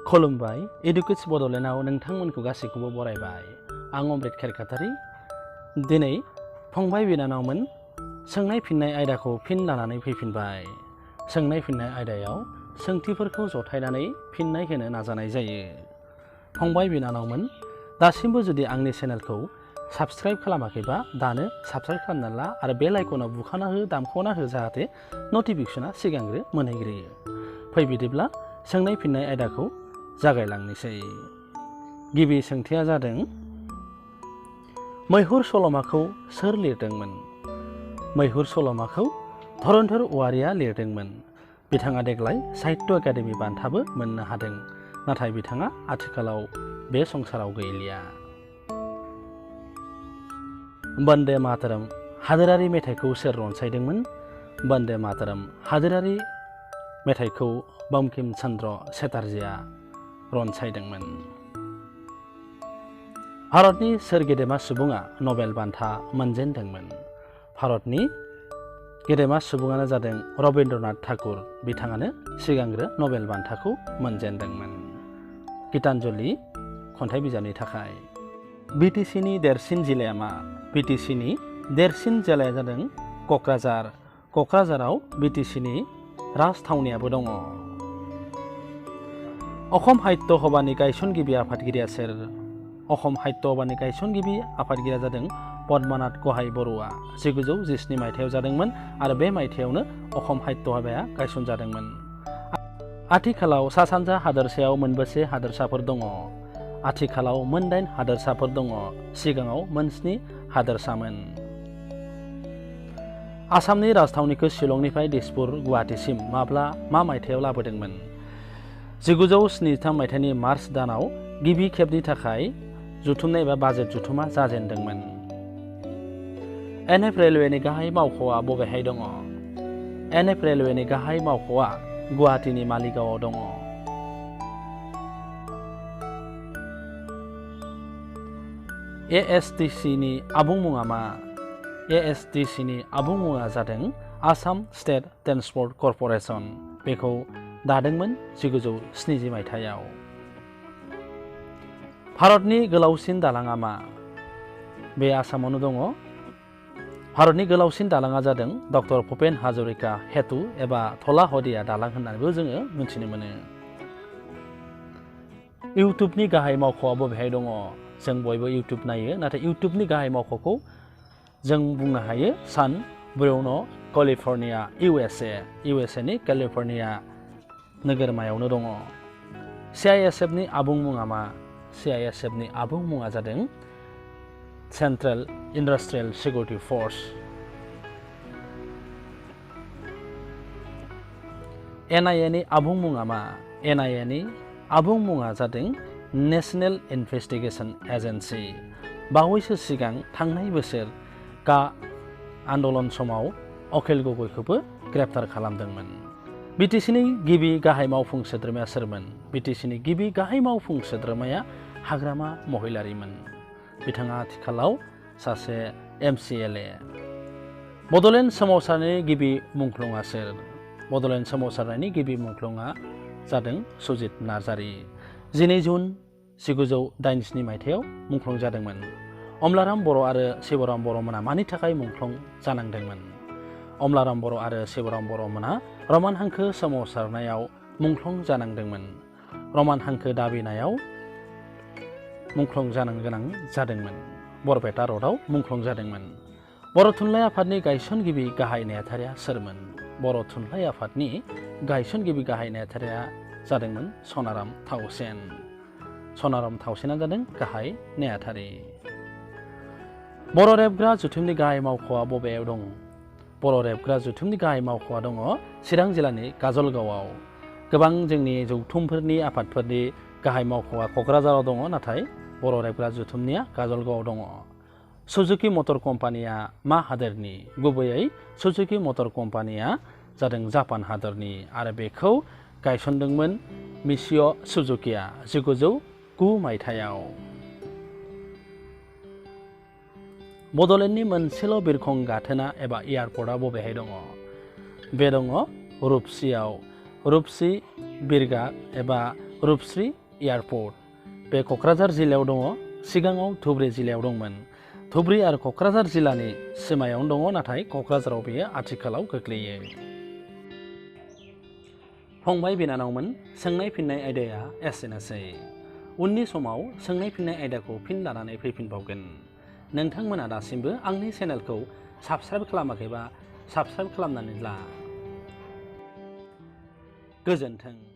खुलुमबाय इडुकेट्स बड'लेण्डआव नोंथांमोनखौ गासैखौबो बरायबाय। आं अमृत खेरखातारि। दिनै फंबाय बिनानावमोन सोंनाय फिननाय आयदाखौ फिन लानानै फैफिनबाय। सोंनाय फिननाय आयदायाव सोंथिफोरखौ जथायनानै फिननाय होनो नाजानाय जायो। फंबाय बिनानावमोन दासिमबो जुदि आंनि चेनेलखौ साबस्क्राइब खालामाखैबा दानो साबस्क्राइब खालामना ला आरो बेल आइकनाव बुखाना हो दामख'ना हो जाहाथे नटिफिकेसना सिगांग्रो मोनहैग्रोयो। फै बिदिब्ला सोंनाय फिननाय आयदाखौ जागायलांनोसै। गिबि सोंथिया जादों मैहुर सल'माखौ सोर लिरदोंमोन? मैहुर सल'माखौ धरनीधर औवारिया लिरदोंमोन। बिथाङा देग्लाय साहित्य एकाडेमि बान्थाबो मोननो हादों, नाथाय बिथाङा आथिखालाव बे संसाराव गैलिया। बन्दे मातरम हादोरारि मेथाइखौ सोर रनसायदोंमोन? बन्दे मातरम हादोरारि मेथाइखौ बंकिम चन्द्र चेटार्जीआ रनसायदोंमोन। भारतनि सोर गेदेमा सुबुङा नबेल बान्था मोनजेनदोंमोन? भारतनि गेदेमा सुबुङानो जादों रबीन्द्रनाथ ठाकुर। बिथाङानो सिगांग्रो नबेल बान्थाखौ मोनजेनदोंमोन गीताञ्जलि खन्थाइ बिजाबनि थाखाय। बिटिसिनि देरसिन जिल्लाया मा? बिटिसिनि देरसिन जिल्लाया जादों क'क्राझार। क'क्राझाराव बिटिसिनि राजथावनियाबो दङ। अखम साहित्य सभानि गायसनगिरि आफादगिरिया सोर? अखम साहित्य सभानि गायसनगिरि आफादगिरिया जादों पद्मनाथ गहाय बरुवा। 1914 मायथाइयाव जादोंमोन आरो बे मायथाइयावनो अखम साहित्य सभाया गायसनजादोंमोन। आथिखालाव सा सानजा हादोरसायाव मोनबेसे हादोरसाफोर दङ? आथिखालाव 9 हादोरसाफोर दङ। सिगाङाव 7 हादोरसामोन। आसामनि राजथावनिखौ शिलंनिफ्राय दिसपुर गुवाहाटीसिम मा मायथाइयाव लाबोदोंमोन? 1973 मायथाइनि मार्च दानाव गिबि खेबनि थाखाय जुथुमनाय एबा बाजेट जुथुमा जाजेनदोंमोन। NF रेलवेनि गाहाय मावख'आ बबेहाय दङ? NF रेलवेनि गाहाय मावख'आ गुवाहाटीनि मालिगावआव दङ। ASTCनि आबुं मुङा मा? ASTCनि आबुं मुङा जादों आसाम स्टेट ट्रान्सपर्ट कर्प'रेसन। बेखौ दादोंमोन 1970 मायथाइयाव। भारतनि गोलावसिन दालाङा मा? बे आसामावनो दङ। भारतनि गोलावसिन दालाङा जादों डक्टर भुपेन हाजरिका सेतु एबा थला हदिया दालां होननानैबो जोङो मिथिनो मोनो। इउटुबनि गाहाय मावख'आ बबेहाय दङ? जों बयबो इउटुब नायो, नाथाय इउटुबनि गाहाय मावख'खौ जों बुंनो हायो सान ब्रुनो, केलिफर्निया, USA नि केलिफर्निया नोगोरमायावनो दङ। CISFनि आबुं मुङा मा? CISFनि आबुं मुङा जादों सेन्ट्रेल इन्डास्ट्रियेल सिकिउरिटि फर्स। NIA नि आबुं मुङा मा? NIA नि आबुं मुङा जादों नेशनेल इनभेस्टिगेशन एजेन्सि। बावैसो सिगां थांनाय बोसोर का आन्दलन समाव अखिल गगैखौबो ग्रेप्तार खालामदोंमोन। बिटिसिनि गिबि गाहाय मावफुं सोद्रोमाया सोरमोन? बिटिसिनि गिबि गाहाय मावफुं सोद्रोमाया हाग्रामा महिलारिमोन। बिथाङा आथिखालाव सासे MCLA। बड'लेण्ड सोमावसारनायनि गिबि मुंख्लंआ सोर? बड'लेण्ड सोमावसारनायनि गिबि मुंख्लंआ जादों सुजित नार्जारि। 12 जुन 1987 मायथाइयाव मुंख्लं जादोंमोन। अमलाराम बर' आरो शिवराम बर'मोना मानि थाखाय मुंख्लं जानांदोंमोन? अमलाराम बर' आरो शिवराम बर'मोना रमान हांखो सोमावसारनायाव मुंख्लं जानांदोंमोन। रमान हांखो दाबिनायाव मुंख्लं जानो गोनां जादोंमोन। बरपेटा रडआव मुंख्लं जादोंमोन। बर' थुनलाइ आफादनि गायसनगिरि गाहाय नेहाथारिया सोरमोन? बर' थुनलाइ आफादनि गायसनगिरि गाहाय नेहाथारिया जादोंमोन सनाराम थाउसेन। सनाराम थाउसेना जादों गाहाय नेहाथारि। बर' रेबग्रा जुथुमनि गाहाय मावख'आ बबेयाव दं? बर' रेबग्रा जुथुमनि गाहाय मावख'आ दङ चिरां जिल्लानि काजलगावआव। गोबां जोंनि जथुमफोरनि आफादफोरनि गाहाय मावख'आ क'क्राझाराव दङ, नाथाय बर' रेबग्रा जुथुमनिया काजलगावआव दङ। सुजुकी मटर कम्पानिया मा हादोरनि? गुबैयै सुजुकी मटर कम्पानिया जादों जापान हादरनि आरो बेखौ गायसनदोंमोन मिचिय' सुजुकिया 1909 मायथाइयाव। बड'लेण्डनि मोनसेल' बिरखं गाथोना एबा एयारपर्टआ बबेहाय दङ? बे दङ रुपसियाव। रुपसि बिरगा एबा रूपश्री एयारपर्ट बे क'क्राझार जिल्लायाव दङ सिगाङाव धुब्री जिल्लायाव दंमोन धुब्री आरो क'क्राझार जिल्लानि सिमायावनो दङ नाथाय क'क्राझाराव बेयो आथिखालाव गोग्लैयो फंबाय बिनानावमोन सोंनाय फिननाय आयदाया एसेनोसै उननि समाव सोंनाय फिननाय आयदाखौ फिन लानानै फैफिनबावगोन नोंथांमोना दासिमबो आंनि चेनेलखौ साबस्क्राइब खालामाखैबा साबस्क्राइब खालामनानै ला गोजोन्थों।